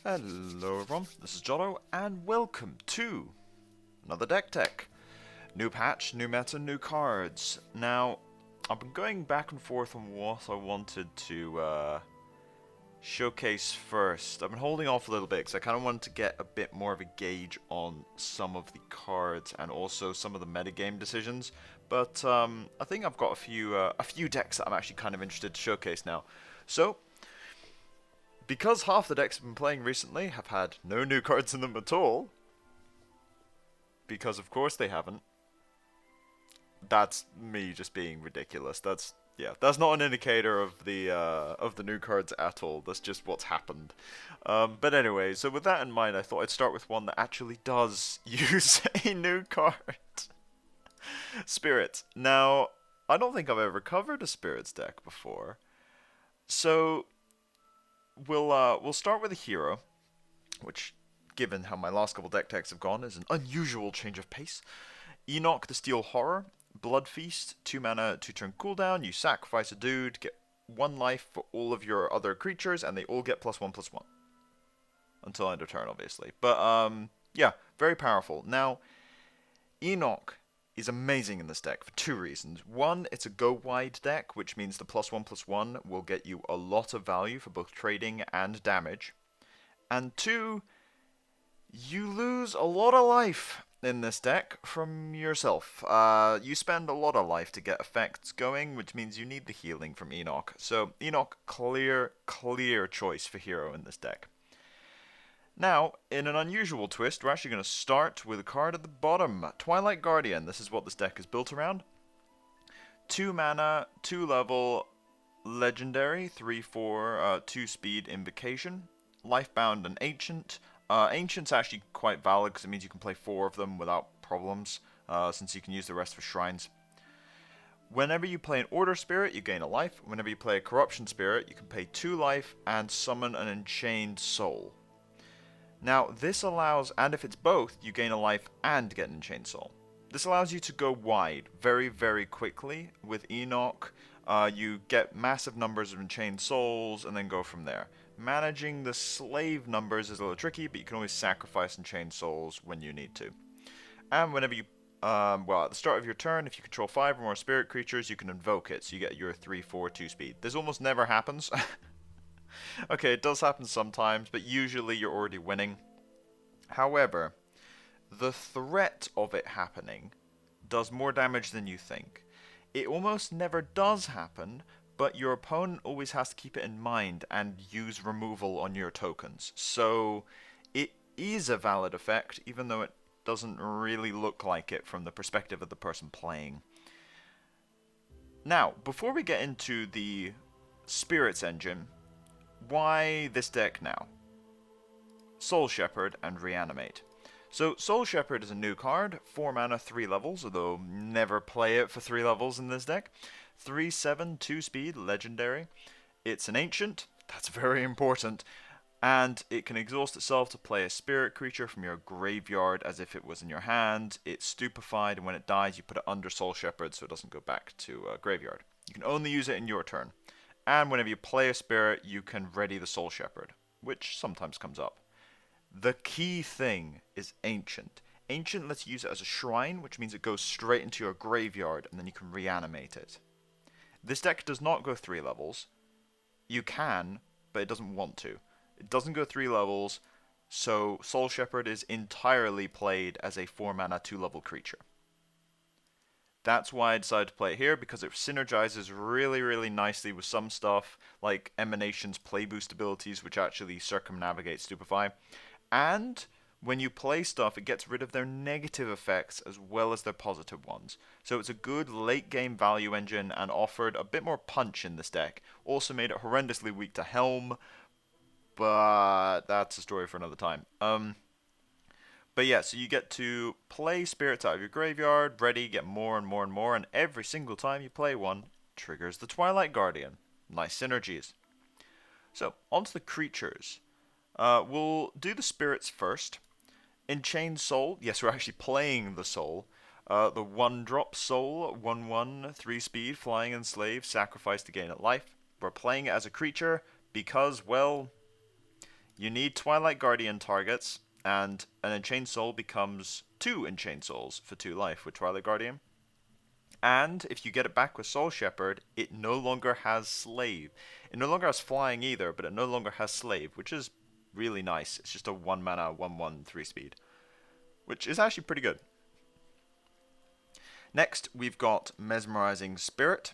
Hello everyone, this is Jotto, and welcome to another deck tech. New patch, new meta, new cards. Now, I've been going back and forth on what I wanted to showcase first. I've been holding off a little bit because I kind of wanted to get a bit more of a gauge on some of the cards and also some of the metagame decisions. But I think I've got a few decks that I'm actually kind of interested to showcase now. So, because half the decks I've been playing recently have had no new cards in them at all, because of course they haven't, that's me just being ridiculous. That's not an indicator of the new cards at all. That's just what's happened. But anyway, so with that in mind, I thought I'd start with one that actually does use a new card. Spirits. Now, I don't think I've ever covered a Spirits deck before, so we'll start with a hero, which, given how my last couple deck techs have gone, is an unusual change of pace. Enoch the Steel Horror, Blood Feast, 2 mana, 2 turn cooldown. You sacrifice a dude, get 1 life for all of your other creatures, and they all get +1/+1 until end of turn, obviously. But yeah, very powerful. Now, Enoch is amazing in this deck for 2 reasons. One, it's a go wide deck, which means the +1/+1 will get you a lot of value for both trading and damage. And 2, you lose a lot of life in this deck from yourself. You spend a lot of life to get effects going, which means you need the healing from Enoch. So Enoch, clear choice for hero in this deck. Now, in an unusual twist, we're actually going to start with a card at the bottom. Twilight Guardian. This is what this deck is built around. 2 mana, 2 level, legendary, 3/4, 2 speed invocation. Lifebound and Ancient. Ancient's actually quite valid because it means you can play 4 of them without problems, since you can use the rest for shrines. Whenever you play an Order Spirit, you gain a life. Whenever you play a Corruption Spirit, you can pay 2 life and summon an Enchained Soul. Now, this allows, and if it's both, you gain a life and get an Enchained Soul. This allows you to go wide very, very quickly with Enoch. You get massive numbers of Enchained Souls and then go from there. Managing the slave numbers is a little tricky, but you can always sacrifice Enchained Souls when you need to. And whenever you, at the start of your turn, if you control 5 or more spirit creatures, you can invoke it, so you get your 3/4 2 speed. This almost never happens. Okay, it does happen sometimes, but usually you're already winning. However, the threat of it happening does more damage than you think. It almost never does happen, but your opponent always has to keep it in mind and use removal on your tokens. So it is a valid effect, even though it doesn't really look like it from the perspective of the person playing. Now, before we get into the Spirits engine, why this deck now? Soul Shepherd and Reanimate. So Soul Shepherd is a new card, 4 mana, 3 levels, although never play it for 3 levels in this deck. 3/7, 2 speed, legendary. It's an ancient, that's very important, and it can exhaust itself to play a spirit creature from your graveyard as if it was in your hand. It's stupefied, and when it dies, you put it under Soul Shepherd so it doesn't go back to graveyard. You can only use it in your turn. And whenever you play a spirit, you can ready the Soul Shepherd, which sometimes comes up. The key thing is Ancient. Ancient lets you use it as a shrine, which means it goes straight into your graveyard, and then you can reanimate it. This deck does not go 3 levels. You can, but it doesn't want to. It doesn't go 3 levels, so Soul Shepherd is entirely played as a 4 mana 2 level creature. That's why I decided to play it here, because it synergizes really, really nicely with some stuff, like Emanation's play boost abilities, which actually circumnavigate Stupefy. And when you play stuff, it gets rid of their negative effects as well as their positive ones. So it's a good late game value engine and offered a bit more punch in this deck. Also made it horrendously weak to Helm, but that's a story for another time. But yeah, so you get to play spirits out of your graveyard, ready, get more and more and more, and every single time you play one, triggers the Twilight Guardian. Nice synergies. So, onto the creatures. We'll do the spirits first. Enchained Soul, yes, we're actually playing the soul. The 1-drop soul, 1/1, 3 speed, flying enslave, sacrifice to gain it life. We're playing it as a creature because, well, You need Twilight Guardian targets, and an Enchained Soul becomes 2 Enchained Souls for 2 life with Twilight Guardian. And if you get it back with Soul Shepherd, it no longer has Slave. It no longer has Flying either, but it no longer has Slave, which is really nice. It's just a 1 mana, 1/1, 3 speed, which is actually pretty good. Next, we've got Mesmerizing Spirit,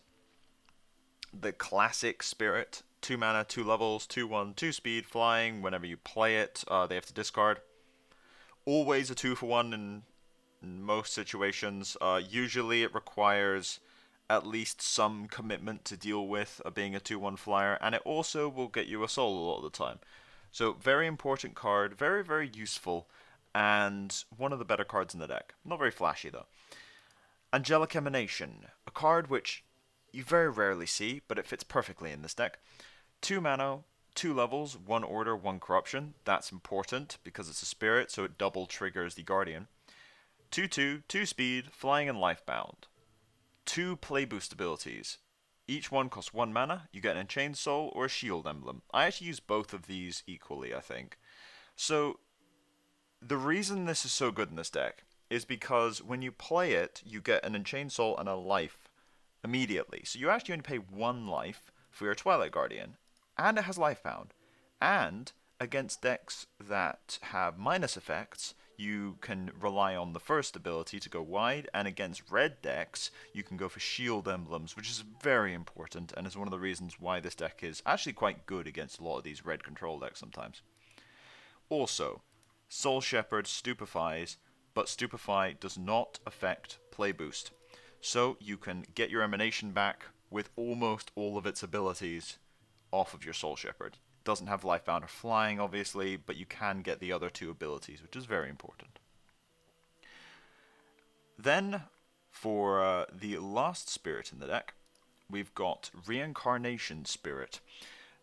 the classic Spirit. 2 mana, 2 levels, 2/1, 2 speed, flying. Whenever you play it, they have to discard. Always a 2-for-1 in most situations. Usually it requires at least some commitment to deal with being a 2/1 flyer, and it also will get you a soul a lot of the time. So very important card, very, very useful, and one of the better cards in the deck. Not very flashy though. Angelic Emanation, a card which you very rarely see, but it fits perfectly in this deck. 2 mana, 2 levels, 1 order, 1 corruption. That's important because it's a spirit, so it double triggers the Guardian. 2/2, 2 speed, flying and lifebound. 2 play boost abilities. Each one costs 1 mana. You get an Enchained Soul or a Shield Emblem. I actually use both of these equally, I think. So, the reason this is so good in this deck is because when you play it, you get an Enchained Soul and a life immediately. So you actually only pay 1 life for your Twilight Guardian, and it has Lifebound. And against decks that have minus effects, you can rely on the first ability to go wide, and against red decks, you can go for Shield Emblems, which is very important, and is one of the reasons why this deck is actually quite good against a lot of these red control decks sometimes. Also, Soul Shepherd stupefies, but Stupefy does not affect play boost. So you can get your Emanation back with almost all of its abilities off of your Soul Shepherd. It doesn't have Lifebound or Flying, obviously, but you can get the other 2 abilities, which is very important. Then, for the last spirit in the deck, we've got Reincarnation Spirit.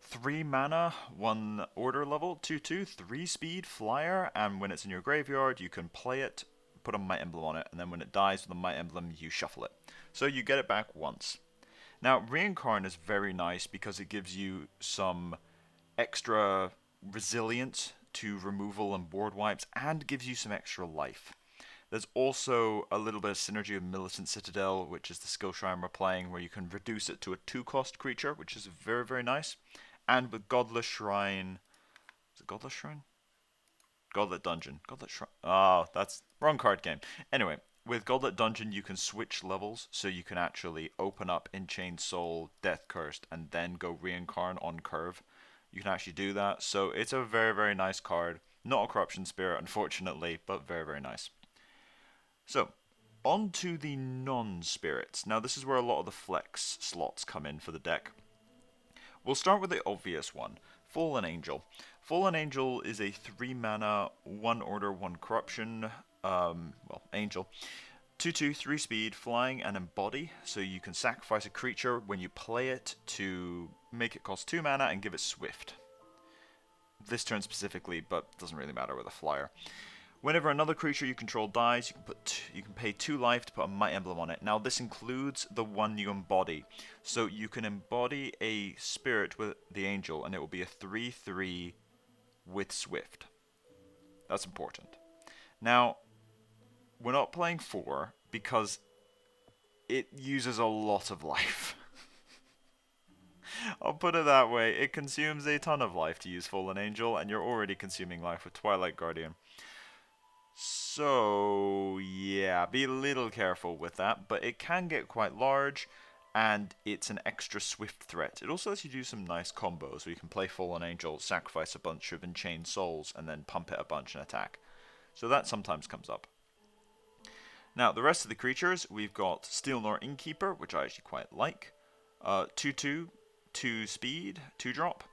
3 mana, 1 order level, 2/2, 3 speed, flyer, and when it's in your graveyard, you can play it, put a Might Emblem on it, and then when it dies with a Might Emblem, you shuffle it. So you get it back once. Now, Reincarn is very nice because it gives you some extra resilience to removal and board wipes, and gives you some extra life. There's also a little bit of synergy with Militant Citadel, which is the skill shrine we're playing, where you can reduce it to a 2-cost creature, which is very, very nice. And with Godless Shrine... Is it Godless Shrine? Goblet Dungeon. Goblet Shrine. Oh, that's wrong card game. Anyway, with Goblet Dungeon, you can switch levels, so you can actually open up Enchained Soul, Death Cursed, and then go Reincarn on curve. You can actually do that, so it's a very, very nice card. Not a Corruption Spirit, unfortunately, but very, very nice. So, on to the non-spirits. Now, this is where a lot of the flex slots come in for the deck. We'll start with the obvious one, Fallen Angel. Fallen Angel is a 3 mana, 1 order, 1 corruption, angel. 2/2, 3 speed, flying and embody, so you can sacrifice a creature when you play it to make it cost 2 mana and give it swift. This turn specifically, but doesn't really matter with a flyer. Whenever another creature you control dies, you can pay 2 life to put a Might Emblem on it. Now this includes the one you embody. So you can embody a spirit with the angel, and it will be a 3/3 with Swift. That's important. Now, we're not playing 4 because it uses a lot of life. I'll put it that way. It consumes a ton of life to use Fallen Angel, and you're already consuming life with Twilight Guardian. So, yeah, be a little careful with that, but it can get quite large, and it's an extra swift threat. It also lets you do some nice combos, where you can play Fallen Angel, sacrifice a bunch of Enchained Souls, and then pump it a bunch and attack. So that sometimes comes up. Now, the rest of the creatures, we've got Steelnor Innkeeper, which I actually quite like. 2/2, 2 speed, 2 drop.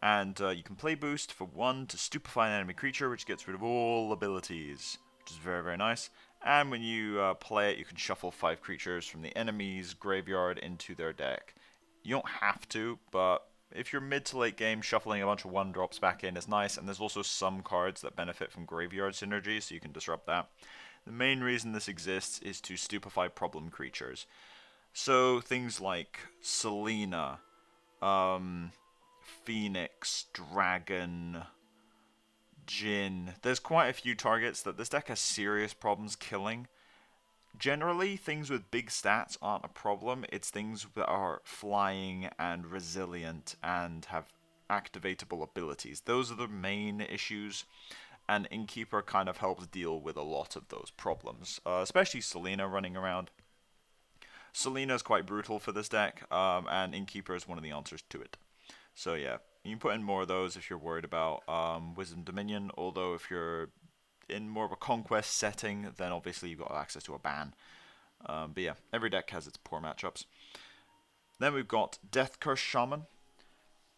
And you can play boost for 1 to stupefy an enemy creature, which gets rid of all abilities, which is very, very nice. And when you play it, you can shuffle 5 creatures from the enemy's graveyard into their deck. You don't have to, but if you're mid to late game, shuffling a bunch of 1-drops back in is nice, and there's also some cards that benefit from graveyard synergy, so you can disrupt that. The main reason this exists is to stupefy problem creatures. So things like Selena, Phoenix, Dragon, Jin. There's quite a few targets that this deck has serious problems killing. Generally, things with big stats aren't a problem. It's things that are flying and resilient and have activatable abilities. Those are the main issues, and Innkeeper kind of helps deal with a lot of those problems, especially Selena running around. Selena is quite brutal for this deck, and Innkeeper is one of the answers to it. So yeah, you can put in more of those if you're worried about Wisdom Dominion, although if you're in more of a conquest setting, then obviously you've got access to a ban. But yeah, every deck has its poor matchups. Then we've got Death Curse Shaman,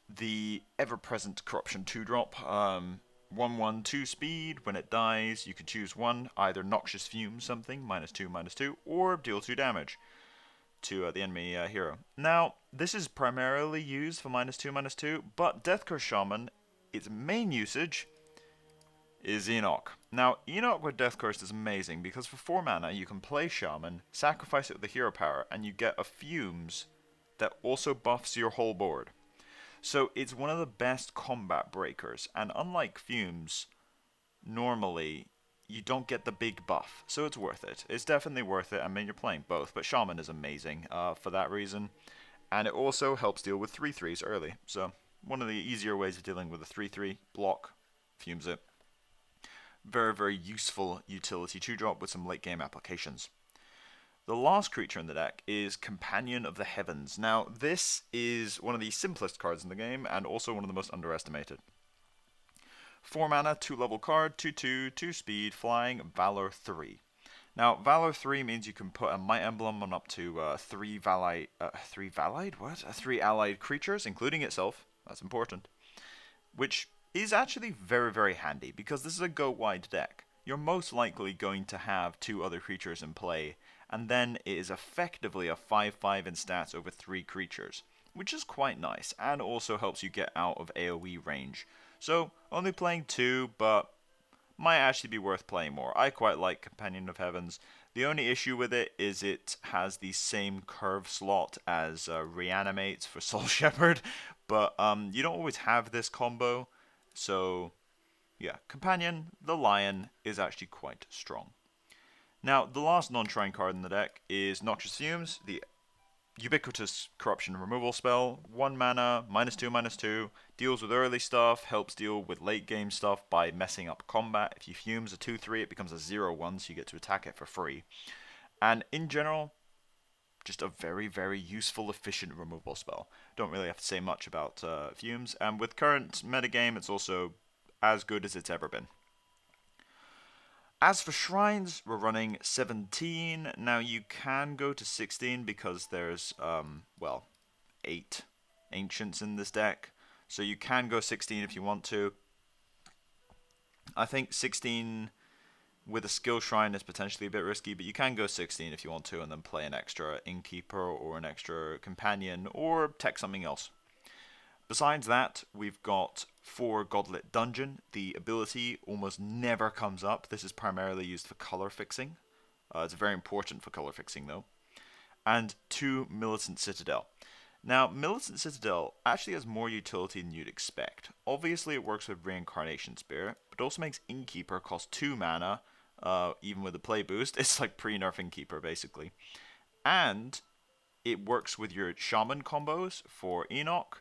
the ever-present Corruption 2-drop. 1/1 2 speed. When it dies, you can choose one, either Noxious Fume something, -2/-2, or deal 2 damage to the enemy hero. Now, this is primarily used for -2/-2, but Death Curse Shaman, its main usage is Enoch. Now, Enoch with Death Curse is amazing because for 4 mana you can play Shaman, sacrifice it with the hero power, and you get a Fumes that also buffs your whole board. So it's one of the best combat breakers, and unlike Fumes, normally you don't get the big buff, so it's worth it. It's definitely worth it. I mean, you're playing both, but Shaman is amazing for that reason, and it also helps deal with 3/3s early. So one of the easier ways of dealing with a 3/3 block, Fumes it. Very, very useful utility 2-drop with some late game applications. The last creature in the deck is Companion of the Heavens. Now, this is one of the simplest cards in the game, and also one of the most underestimated. 4 mana, 2-level card, 2/2, 2 speed, flying, Valor 3. Now, Valor 3 means you can put a Might Emblem on up to 3 allied creatures, including itself. That's important. Which is actually very, very handy, because this is a go-wide deck. You're most likely going to have 2 other creatures in play, and then it is effectively a 5/5 in stats over 3 creatures, which is quite nice, and also helps you get out of AoE range. So, only playing 2, but might actually be worth playing more. I quite like Companion of Heavens. The only issue with it is it has the same curve slot as Reanimate for Soul Shepherd, but you don't always have this combo, so yeah, Companion, the Lion, is actually quite strong. Now, the last non-shrine card in the deck is Noxious Fumes, the ubiquitous corruption removal spell. 1 mana, -2/-2, deals with early stuff, helps deal with late game stuff by messing up combat. If you Fumes a 2/3, it becomes a 0/1, so you get to attack it for free. And in general, just a very, very useful, efficient removal spell. Don't really have to say much about Fumes, and with current metagame, it's also as good as it's ever been. As for shrines, we're running 17. Now you can go to 16 because there's, 8 ancients in this deck. So you can go 16 if you want to. I think 16 with a skill shrine is potentially a bit risky, but you can go 16 if you want to and then play an extra Innkeeper or an extra Companion or tech something else. Besides that, we've got 4 Godlit Dungeon. The ability almost never comes up. This is primarily used for color fixing. It's very important for color fixing, though. And 2 Militant Citadel. Now, Militant Citadel actually has more utility than you'd expect. Obviously, it works with Reincarnation Spirit, but also makes Innkeeper cost 2 mana, even with the play boost. It's like pre-nerf Innkeeper, basically. And it works with your Shaman combos for Enoch,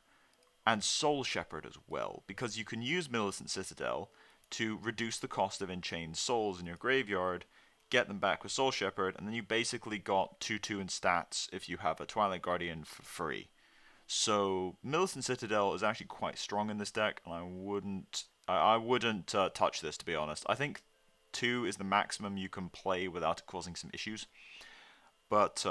and Soul Shepherd as well, because you can use Militant Citadel to reduce the cost of enchained souls in your graveyard, get them back with Soul Shepherd, and then you basically got 2/2 in stats if you have a Twilight Guardian for free. So Militant Citadel is actually quite strong in this deck, and I wouldn't touch this, to be honest. I think 2 is the maximum you can play without it causing some issues, but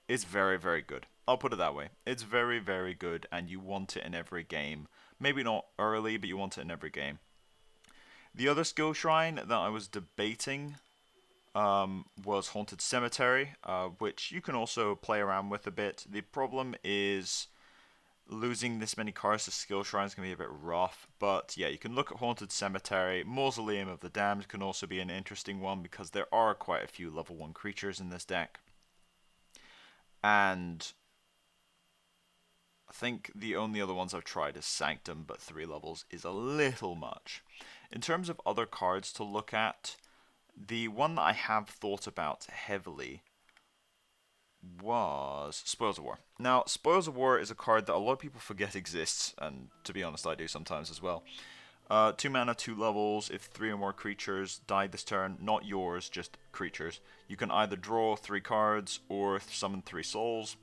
it's very, very good. I'll put it that way. It's very, very good, and you want it in every game. Maybe not early, but you want it in every game. The other skill shrine that I was debating was Haunted Cemetery, which you can also play around with a bit. The problem is losing this many cards to skill shrines can be a bit rough, but yeah, you can look at Haunted Cemetery. Mausoleum of the Damned can also be an interesting one because there are quite a few level 1 creatures in this deck. And I think the only other ones I've tried is Sanctum, but 3 levels is a little much. In terms of other cards to look at, the one that I have thought about heavily was Spoils of War. Now, Spoils of War is a card that a lot of people forget exists, and to be honest, I do sometimes as well. 2 mana, 2 levels. If 3 or more creatures die this turn, not yours, just creatures, you can either draw 3 cards or summon 3 souls.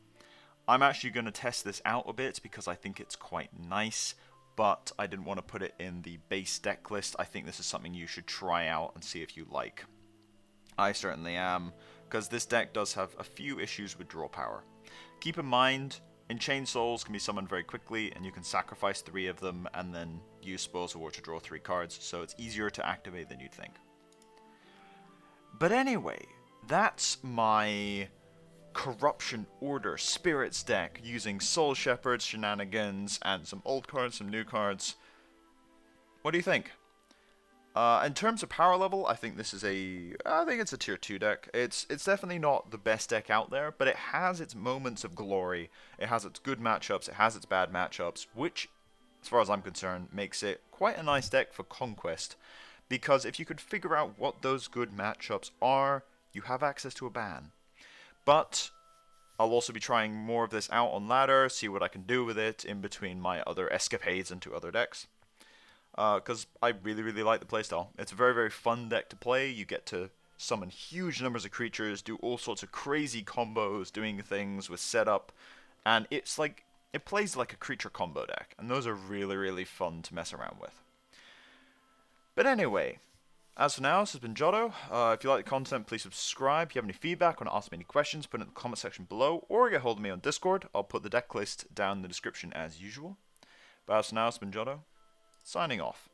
I'm actually going to test this out a bit because I think it's quite nice, but I didn't want to put it in the base deck list. I think this is something you should try out and see if you like. I certainly am, because this deck does have a few issues with draw power. Keep in mind, Enchained Souls can be summoned very quickly, and you can sacrifice 3 of them and then use Spoils of War to draw 3 cards, so it's easier to activate than you'd think. But anyway, that's my Corruption Order Spirits deck using Soul Shepherds, Shenanigans, and some old cards, some new cards. What do you think? In terms of power level, I think this is I think it's a tier 2 deck. It's definitely not the best deck out there, but it has its moments of glory. It has its good matchups, it has its bad matchups, which, as far as I'm concerned, makes it quite a nice deck for Conquest. Because if you could figure out what those good matchups are, you have access to a ban. But I'll also be trying more of this out on ladder, see what I can do with it in between my other escapades into other decks. Because I really, really like the playstyle. It's a very, very fun deck to play. You get to summon huge numbers of creatures, do all sorts of crazy combos, doing things with setup, and it plays like a creature combo deck, and those are really, really fun to mess around with. But anyway, as for now, this has been Jotto. If you like the content, please subscribe. If you have any feedback, want to ask me any questions, put it in the comment section below, or get hold of me on Discord. I'll put the deck list down in the description as usual. But as for now, it's been Jotto, signing off.